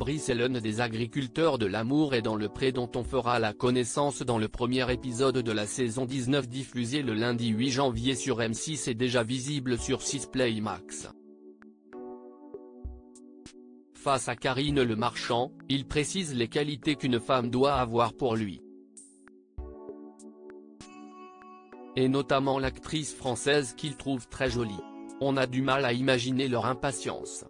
Brice est l'un des agriculteurs de l'amour et dans le pré dont on fera la connaissance dans le premier épisode de la saison 19 diffusé le lundi 8 janvier sur M6 et déjà visible sur 6 Play Max. Face à Karine Le Marchand, il précise les qualités qu'une femme doit avoir pour lui. Et notamment l'actrice française qu'il trouve très jolie. On a du mal à imaginer leur impatience.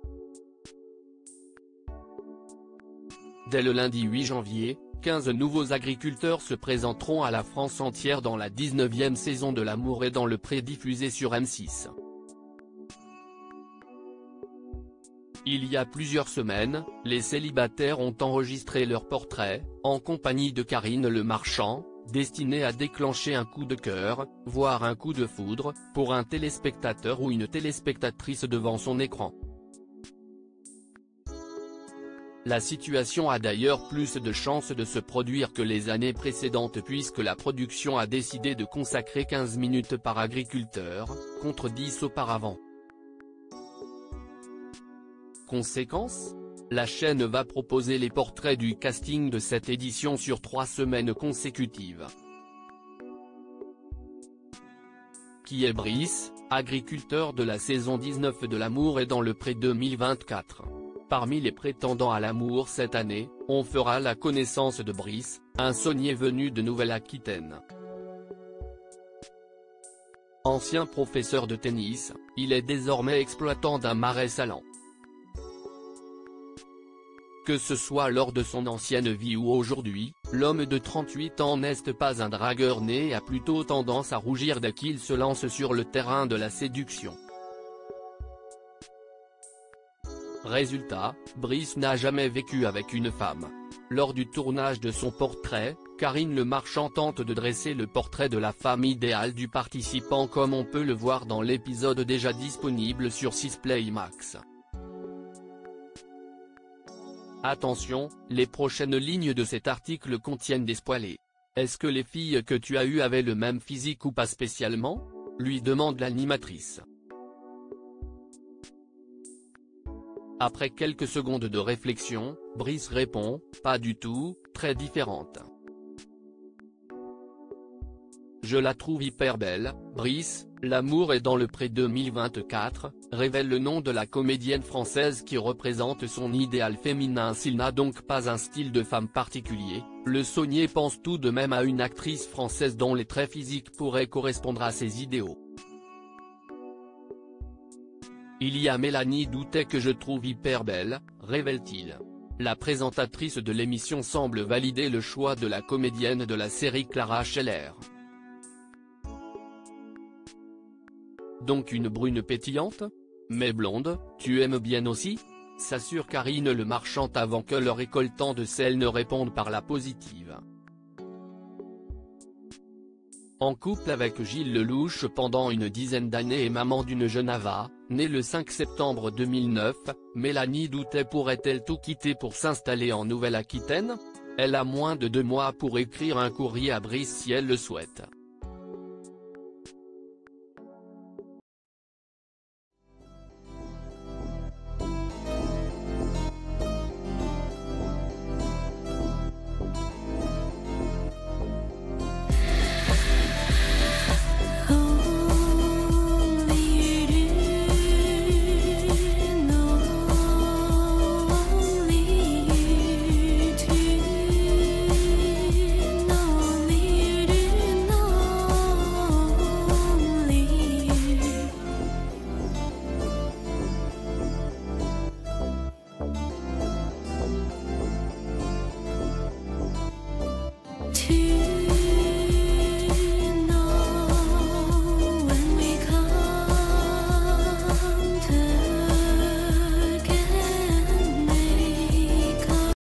Dès le lundi 8 janvier, 15 nouveaux agriculteurs se présenteront à la France entière dans la 19e saison de L'amour est dans le pré diffusée sur M6. Il y a plusieurs semaines, les célibataires ont enregistré leur portrait, en compagnie de Karine Le Marchand, destiné à déclencher un coup de cœur, voire un coup de foudre, pour un téléspectateur ou une téléspectatrice devant son écran. La situation a d'ailleurs plus de chances de se produire que les années précédentes puisque la production a décidé de consacrer 15 minutes par agriculteur, contre 10 auparavant. Conséquence ? La chaîne va proposer les portraits du casting de cette édition sur 3 semaines consécutives. Qui est Brice, agriculteur de la saison 19 de L'amour est dans le pré 2024. Parmi les prétendants à l'amour cette année, on fera la connaissance de Brice, un saunier venu de Nouvelle-Aquitaine. Ancien professeur de tennis, il est désormais exploitant d'un marais salant. Que ce soit lors de son ancienne vie ou aujourd'hui, l'homme de 38 ans n'est pas un dragueur né et a plutôt tendance à rougir dès qu'il se lance sur le terrain de la séduction. Résultat, Brice n'a jamais vécu avec une femme. Lors du tournage de son portrait, Karine Le Marchand tente de dresser le portrait de la femme idéale du participant comme on peut le voir dans l'épisode déjà disponible sur 6 Play Max. Attention, les prochaines lignes de cet article contiennent des spoilers. Est-ce que les filles que tu as eues avaient le même physique ou pas spécialement ? Lui demande l'animatrice. Après quelques secondes de réflexion, Brice répond, pas du tout, très différente. Je la trouve hyper belle, Brice, L'amour est dans le pré 2024, révèle le nom de la comédienne française qui représente son idéal féminin. S'il n'a donc pas un style de femme particulier, le saunier pense tout de même à une actrice française dont les traits physiques pourraient correspondre à ses idéaux. Il y a Mélanie Doutet que je trouve hyper belle, révèle-t-il. La présentatrice de l'émission semble valider le choix de la comédienne de la série Clara Scheller. Donc une brune pétillante ? Mais blonde, tu aimes bien aussi ? S'assure Karine Le Marchand avant que le récoltant de sel ne réponde par la positive. En couple avec Gilles Lelouch pendant une dizaine d'années et maman d'une jeune Ava, née le 5 septembre 2009, Mélanie Doutet pourrait-elle tout quitter pour s'installer en Nouvelle-Aquitaine ? Elle a moins de 2 mois pour écrire un courrier à Brice si elle le souhaite.